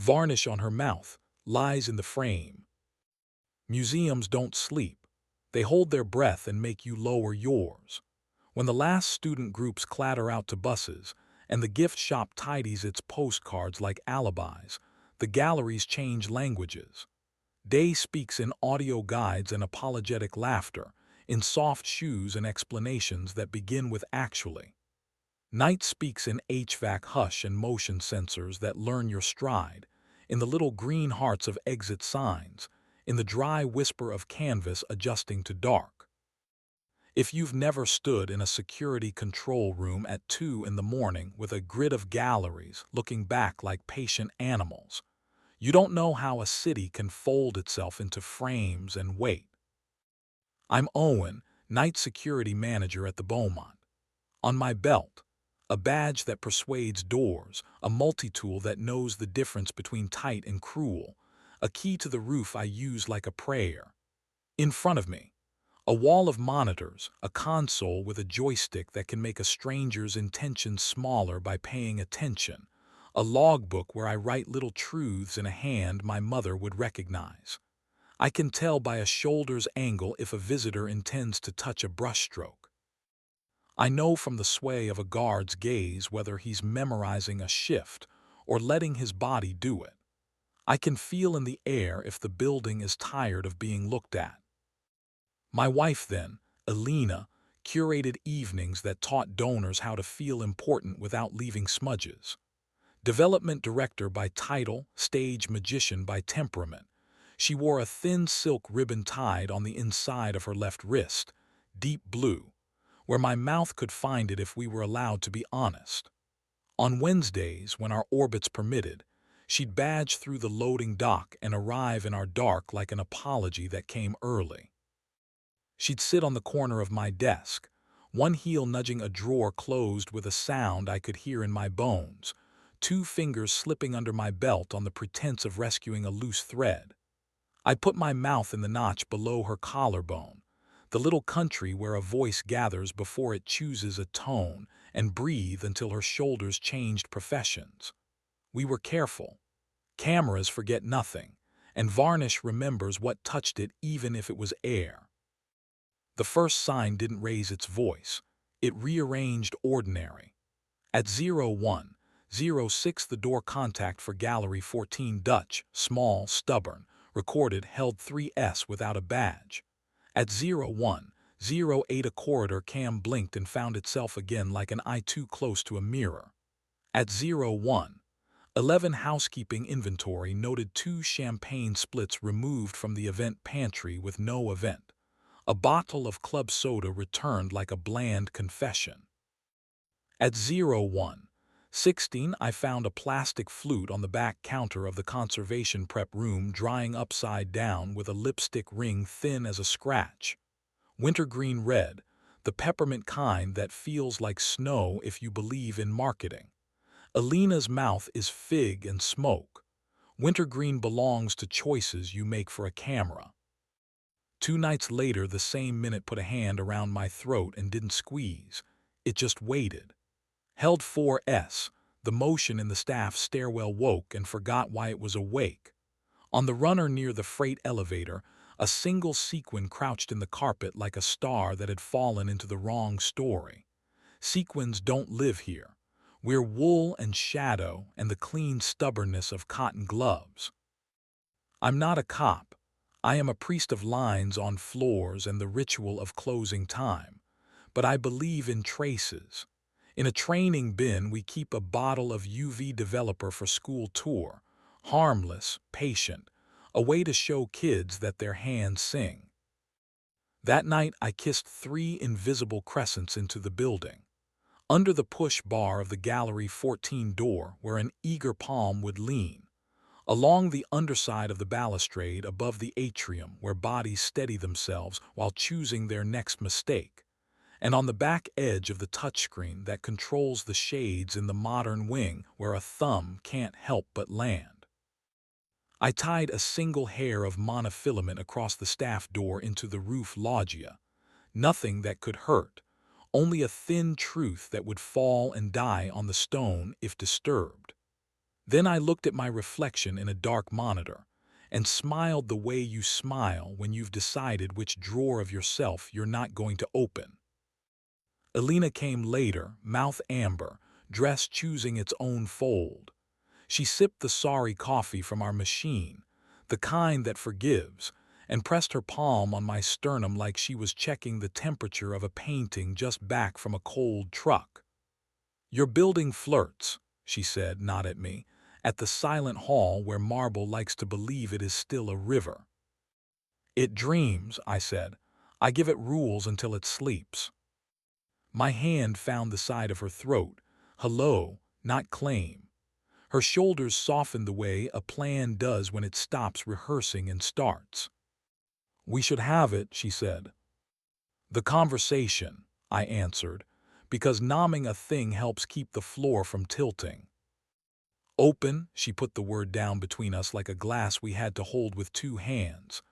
Varnish on her mouth, lies in the frame. Museums don't sleep. They hold their breath and make you lower yours. When the last student groups clatter out to buses, and the gift shop tidies its postcards like alibis, the galleries change languages. Day speaks in audio guides and apologetic laughter, in soft shoes and explanations that begin with actually. Night speaks in HVAC hush and motion sensors that learn your stride, in the little green hearts of exit signs, in the dry whisper of canvas adjusting to dark. If you've never stood in a security control room at 2 in the morning with a grid of galleries looking back like patient animals, you don't know how a city can fold itself into frames and wait. I'm Owen, night security manager at the Beaumont. On my belt, a badge that persuades doors, a multi-tool that knows the difference between tight and cruel, a key to the roof I use like a prayer. In front of me, a wall of monitors, a console with a joystick that can make a stranger's intentions smaller by paying attention, a logbook where I write little truths in a hand my mother would recognize. I can tell by a shoulder's angle if a visitor intends to touch a brushstroke. I know from the sway of a guard's gaze whether he's memorizing a shift or letting his body do it. I can feel in the air if the building is tired of being looked at. My wife then, Alina, curated evenings that taught donors how to feel important without leaving smudges. Development director by title, stage magician by temperament, she wore a thin silk ribbon tied on the inside of her left wrist, deep blue, where my mouth could find it if we were allowed to be honest. On Wednesdays, when our orbits permitted, she'd badge through the loading dock and arrive in our dark like an apology that came early. She'd sit on the corner of my desk, one heel nudging a drawer closed with a sound I could hear in my bones, two fingers slipping under my belt on the pretense of rescuing a loose thread. I put my mouth in the notch below her collarbone, the little country where a voice gathers before it chooses a tone, and breathe until her shoulders changed professions. We were careful. Cameras forget nothing, and Varnish remembers what touched it even if it was air. The first sign didn't raise its voice. It rearranged ordinary. At 01:06 the door contact for Gallery 14 Dutch, small, stubborn, recorded held 3S without a badge. At 01:08 a corridor cam blinked and found itself again like an eye too close to a mirror. At 01:11 housekeeping inventory noted 2 champagne splits removed from the event pantry with no event. A bottle of club soda returned like a bland confession. At 01:16 I found a plastic flute on the back counter of the conservation prep room drying upside down with a lipstick ring thin as a scratch. Wintergreen red, the peppermint kind that feels like snow if you believe in marketing. Alina's mouth is fig and smoke. Wintergreen belongs to choices you make for a camera. 2 nights later, the same minute put a hand around my throat and didn't squeeze. It just waited. Held 4S, the motion in the staff stairwell woke and forgot why it was awake. On the runner near the freight elevator, a single sequin crouched in the carpet like a star that had fallen into the wrong story. Sequins don't live here. We're wool and shadow and the clean stubbornness of cotton gloves. I'm not a cop. I am a priest of lines on floors and the ritual of closing time. But I believe in traces. In a training bin, we keep a bottle of UV developer for school tour. Harmless, patient, a way to show kids that their hands sing. That night, I kissed 3 invisible crescents into the building. Under the push bar of the Gallery 14 door, where an eager palm would lean. Along the underside of the balustrade above the atrium where bodies steady themselves while choosing their next mistake, and on the back edge of the touchscreen that controls the shades in the modern wing where a thumb can't help but land. I tied a single hair of monofilament across the staff door into the roof loggia. Nothing that could hurt, only a thin truth that would fall and die on the stone if disturbed. Then I looked at my reflection in a dark monitor and smiled the way you smile when you've decided which drawer of yourself you're not going to open. Alina came later, mouth amber, dress choosing its own fold. She sipped the sorry coffee from our machine, the kind that forgives, and pressed her palm on my sternum like she was checking the temperature of a painting just back from a cold truck. "Your building flirts," she said, not at me, "at the silent hall where marble likes to believe it is still a river." "It dreams," I said. "I give it rules until it sleeps." My hand found the side of her throat. Hello, not claim. Her shoulders softened the way a plan does when it stops rehearsing and starts. "We should have it," she said. "The conversation," I answered, because nomming a thing helps keep the floor from tilting. "Open," she put the word down between us like a glass we had to hold with two hands.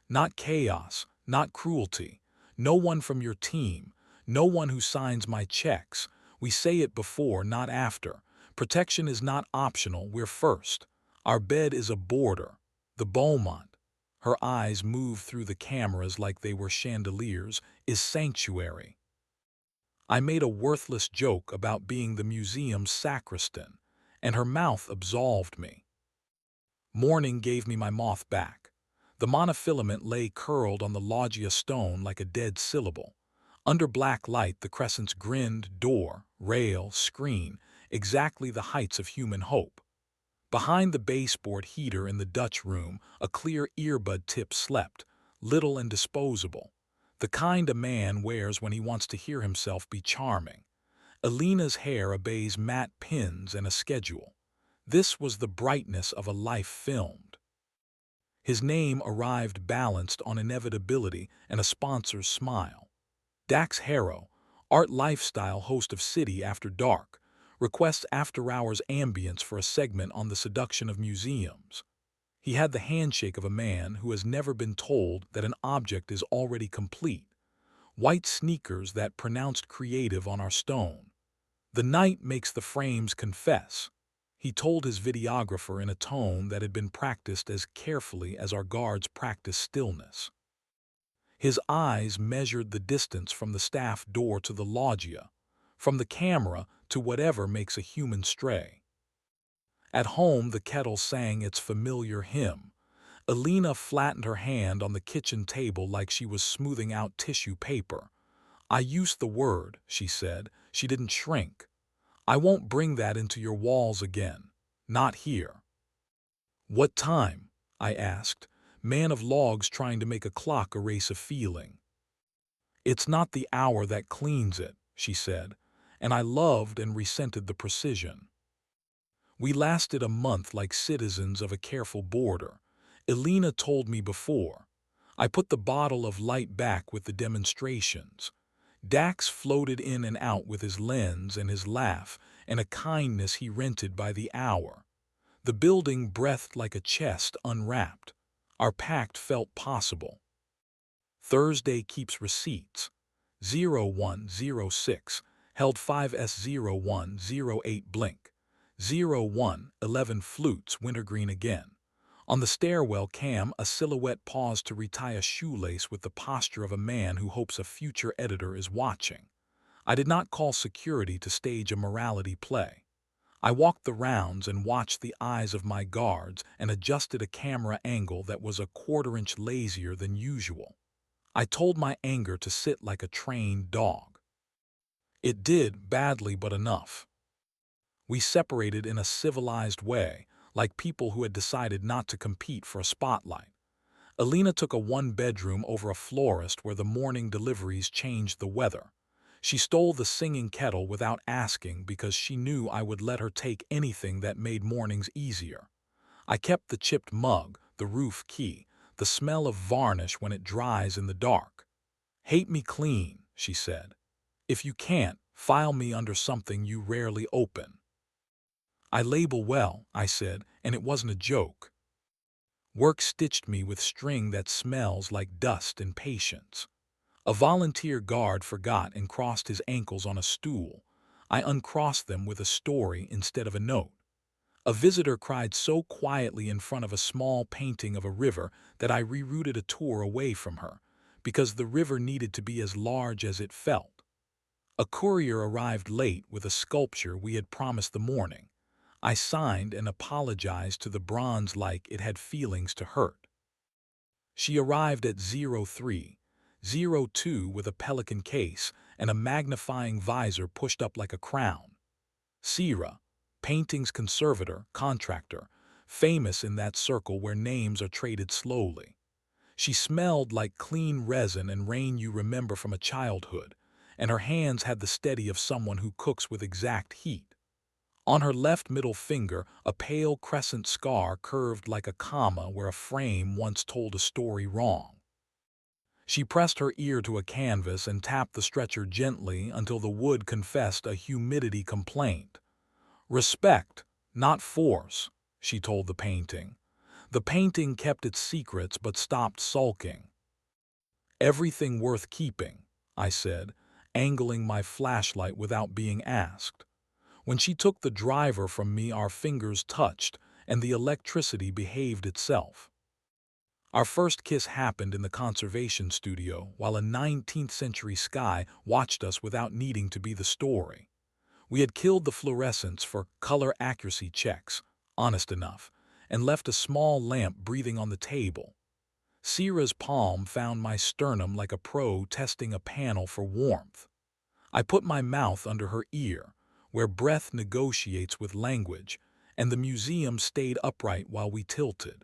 "Not chaos, not cruelty. No one from your team, no one who signs my checks. We say it before, not after. Protection is not optional, we're first. Our bed is a border. The Beaumont," her eyes moved through the cameras like they were chandeliers, "is sanctuary." I made a worthless joke about being the museum's sacristan, and her mouth absolved me. Morning gave me my moth back. The monofilament lay curled on the loggia stone like a dead syllable. Under black light the crescents grinned, door, rail, screen, exactly the heights of human hope. Behind the baseboard heater in the Dutch room, a clear earbud tip slept, little and disposable. The kind a man wears when he wants to hear himself be charming. Alina's hair obeys matte pins and a schedule. This was the brightness of a life filmed. His name arrived balanced on inevitability and a sponsor's smile. Dax Harrow, art lifestyle host of City After Dark, requests after-hours ambience for a segment on the seduction of museums. He had the handshake of a man who has never been told that an object is already complete. White sneakers that pronounced creative on our stone. "The night makes the frames confess," he told his videographer in a tone that had been practiced as carefully as our guards practice stillness. His eyes measured the distance from the staff door to the loggia, from the camera to whatever makes a human stray. At home, the kettle sang its familiar hymn. Alina flattened her hand on the kitchen table like she was smoothing out tissue paper. "I used the word," she said. She didn't shrink. "I won't bring that into your walls again. Not here." "What time?" I asked, man of logs trying to make a clock erase a feeling. "It's not the hour that cleans it," she said, and I loved and resented the precision. We lasted a month like citizens of a careful border. Alina told me before. I put the bottle of light back with the demonstrations. Dax floated in and out with his lens and his laugh and a kindness he rented by the hour. The building breathed like a chest unwrapped. Our pact felt possible. Thursday keeps receipts. 0106, held 5S0108 blink. 0111 flutes wintergreen again. On the stairwell cam, a silhouette paused to retie a shoelace with the posture of a man who hopes a future editor is watching. I did not call security to stage a morality play. I walked the rounds and watched the eyes of my guards and adjusted a camera angle that was a quarter-inch lazier than usual. I told my anger to sit like a trained dog. It did, badly but enough. We separated in a civilized way, like people who had decided not to compete for a spotlight. Alina took a one-bedroom over a florist where the morning deliveries changed the weather. She stole the singing kettle without asking because she knew I would let her take anything that made mornings easier. I kept the chipped mug, the roof key, the smell of varnish when it dries in the dark. "Hate me clean," she said. "If you can't, file me under something you rarely open." "I label well," I said, and it wasn't a joke. Work stitched me with string that smells like dust and patience. A volunteer guard forgot and crossed his ankles on a stool. I uncrossed them with a story instead of a note. A visitor cried so quietly in front of a small painting of a river that I rerouted a tour away from her, because the river needed to be as large as it felt. A courier arrived late with a sculpture we had promised the morning. I signed and apologized to the bronze like it had feelings to hurt. She arrived at 0302 with a pelican case and a magnifying visor pushed up like a crown. Sira, painting's conservator, contractor, famous in that circle where names are traded slowly. She smelled like clean resin and rain you remember from a childhood, and her hands had the steady of someone who cooks with exact heat. On her left middle finger, a pale crescent scar curved like a comma where a frame once told a story wrong. She pressed her ear to a canvas and tapped the stretcher gently until the wood confessed a humidity complaint. "Respect, not force," she told the painting. The painting kept its secrets but stopped sulking. "Everything worth keeping," I said, angling my flashlight without being asked. When she took the driver from me, our fingers touched, and the electricity behaved itself. Our first kiss happened in the conservation studio while a 19th century sky watched us without needing to be the story. We had killed the fluorescence for color accuracy checks, honest enough, and left a small lamp breathing on the table. Sira's palm found my sternum like a pro testing a panel for warmth. I put my mouth under her ear, where breath negotiates with language, and the museum stayed upright while we tilted.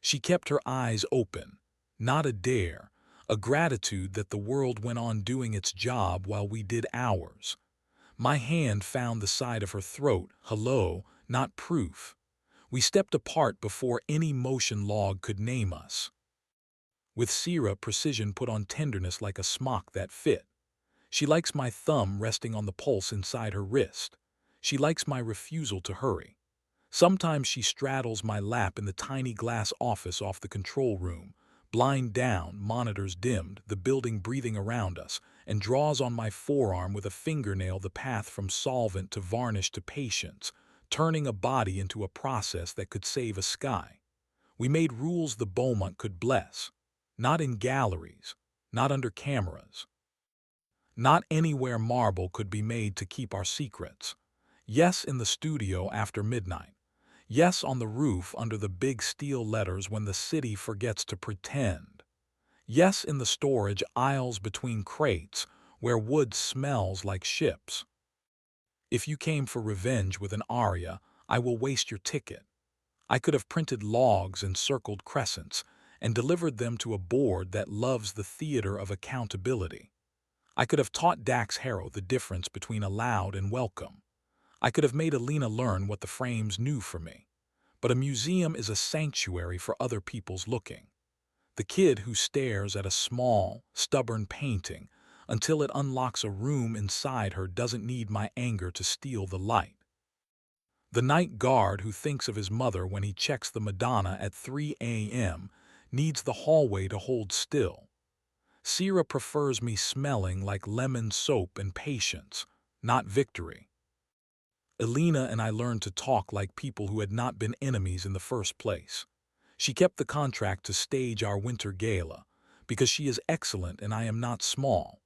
She kept her eyes open, not a dare, a gratitude that the world went on doing its job while we did ours. My hand found the side of her throat, hello, not proof. We stepped apart before any motion log could name us. With Sira, precision put on tenderness like a smock that fit. She likes my thumb resting on the pulse inside her wrist. She likes my refusal to hurry. Sometimes she straddles my lap in the tiny glass office off the control room, blind down, monitors dimmed, the building breathing around us, and draws on my forearm with a fingernail the path from solvent to varnish to patience, turning a body into a process that could save a sky. We made rules the Beaumont could bless. Not in galleries, not under cameras. Not anywhere marble could be made to keep our secrets. Yes, in the studio after midnight. Yes, on the roof under the big steel letters when the city forgets to pretend. Yes, in the storage aisles between crates where wood smells like ships. If you came for revenge with an aria, I will waste your ticket. I could have printed logs and circled crescents and delivered them to a board that loves the theater of accountability. I could have taught Dax Harrow the difference between allowed and welcome. I could have made Alina learn what the frames knew for me. But a museum is a sanctuary for other people's looking. The kid who stares at a small, stubborn painting until it unlocks a room inside her doesn't need my anger to steal the light. The night guard who thinks of his mother when he checks the Madonna at 3 a.m. needs the hallway to hold still. Sira prefers me smelling like lemon soap and patience, not victory. Alina and I learned to talk like people who had not been enemies in the first place. She kept the contract to stage our winter gala, because she is excellent and I am not small.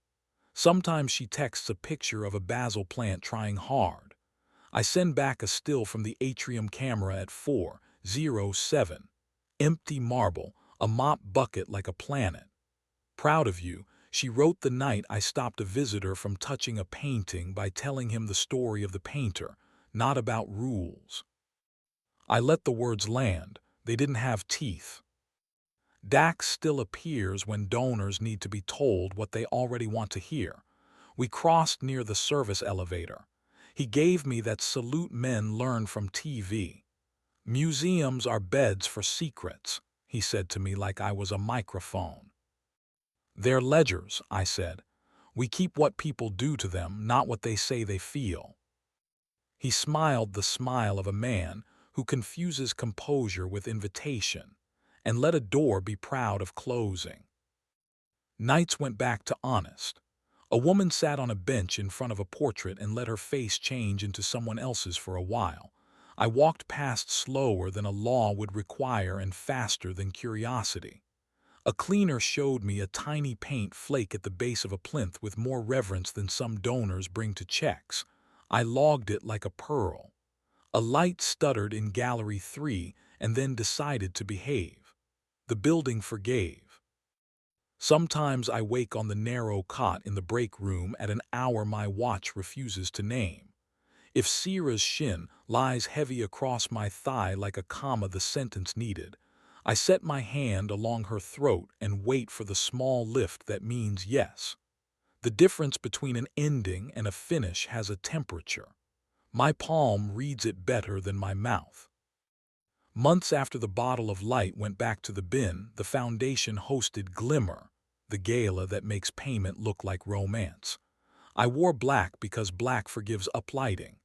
Sometimes she texts a picture of a basil plant trying hard. I send back a still from the atrium camera at 4:07. Empty marble, a mop bucket like a planet. "Proud of you," she wrote the night I stopped a visitor from touching a painting by telling him the story of the painter, not about rules. I let the words land. They didn't have teeth. Dax still appears when donors need to be told what they already want to hear. We crossed near the service elevator. He gave me that salute men learn from TV. "Museums are beds for secrets," he said to me like I was a microphone. "They're ledgers," I said. "We keep what people do to them, not what they say they feel." He smiled the smile of a man who confuses composure with invitation, and let a door be proud of closing. Nights went back to honest. A woman sat on a bench in front of a portrait and let her face change into someone else's for a while. I walked past slower than a law would require and faster than curiosity. A cleaner showed me a tiny paint flake at the base of a plinth with more reverence than some donors bring to checks. I logged it like a pearl. A light stuttered in Gallery 3 and then decided to behave. The building forgave. Sometimes I wake on the narrow cot in the break room at an hour my watch refuses to name. If Sierra's shin lies heavy across my thigh like a comma the sentence needed, I set my hand along her throat and wait for the small lift that means yes. The difference between an ending and a finish has a temperature. My palm reads it better than my mouth. Months after the bottle of light went back to the bin, the foundation hosted Glimmer, the gala that makes payment look like romance. I wore black because black forgives uplighting.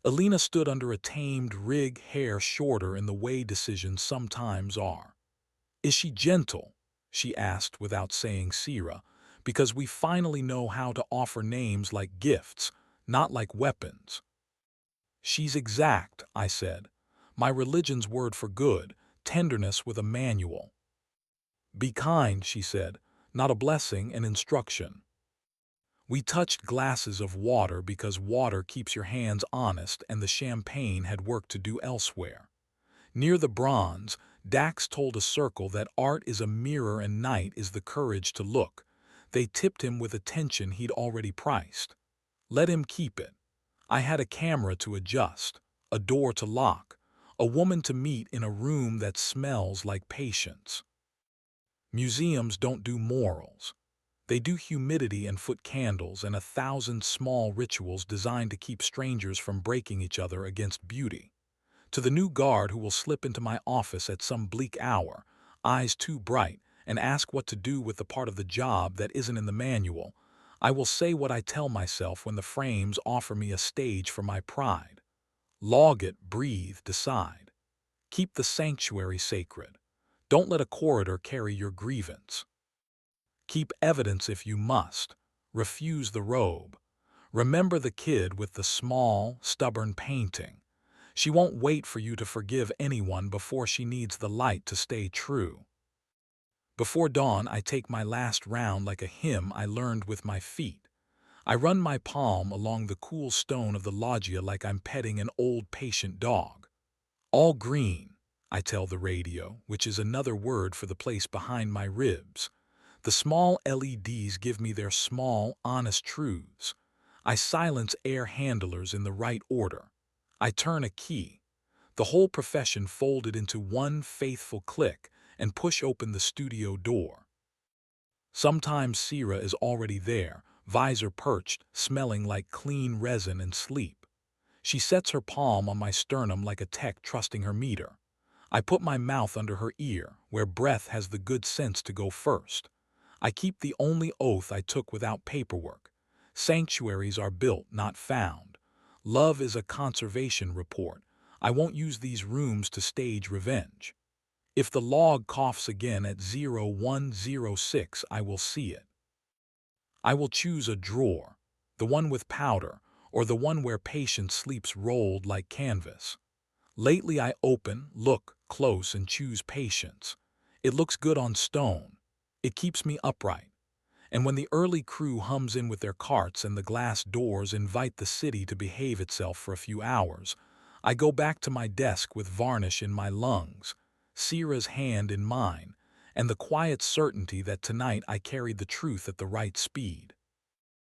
Alina stood under a tamed rig, hair shorter in the way decisions sometimes are. "Is she gentle?" she asked without saying Sierra, because we finally know how to offer names like gifts, not like weapons. "She's exact," I said. "My religion's word for good, tenderness with a manual." "Be kind," she said, "not a blessing, an instruction." We touched glasses of water because water keeps your hands honest and the champagne had work to do elsewhere. Near the bronze, Dax told a circle that art is a mirror and night is the courage to look. They tipped him with attention he'd already priced. Let him keep it. I had a camera to adjust, a door to lock, a woman to meet in a room that smells like patience. Museums don't do morals. They do humidity and foot candles and 1,000 small rituals designed to keep strangers from breaking each other against beauty. To the new guard who will slip into my office at some bleak hour, eyes too bright, and ask what to do with the part of the job that isn't in the manual, I will say what I tell myself when the frames offer me a stage for my pride. Log it, breathe, decide. Keep the sanctuary sacred. Don't let a corridor carry your grievance. Keep evidence if you must. Refuse the robe. Remember the kid with the small, stubborn painting. She won't wait for you to forgive anyone before she needs the light to stay true. Before dawn, I take my last round like a hymn I learned with my feet. I run my palm along the cool stone of the loggia like I'm petting an old patient dog. All green, I tell the radio, which is another word for the place behind my ribs. The small LEDs give me their small, honest truths. I silence air handlers in the right order. I turn a key. The whole profession folded into one faithful click and push open the studio door. Sometimes Sierra is already there, visor perched, smelling like clean resin and sleep. She sets her palm on my sternum like a tech trusting her meter. I put my mouth under her ear, where breath has the good sense to go first. I keep the only oath I took without paperwork. Sanctuaries are built, not found. Love is a conservation report. I won't use these rooms to stage revenge. If the log coughs again at 0106, I will see it. I will choose a drawer, the one with powder, or the one where patience sleeps rolled like canvas. Lately I open, look close, and choose patience. It looks good on stone. It keeps me upright. And when the early crew hums in with their carts and the glass doors invite the city to behave itself for a few hours, I go back to my desk with Varnish in my lungs, Sierra's hand in mine, and the quiet certainty that tonight I carried the truth at the right speed.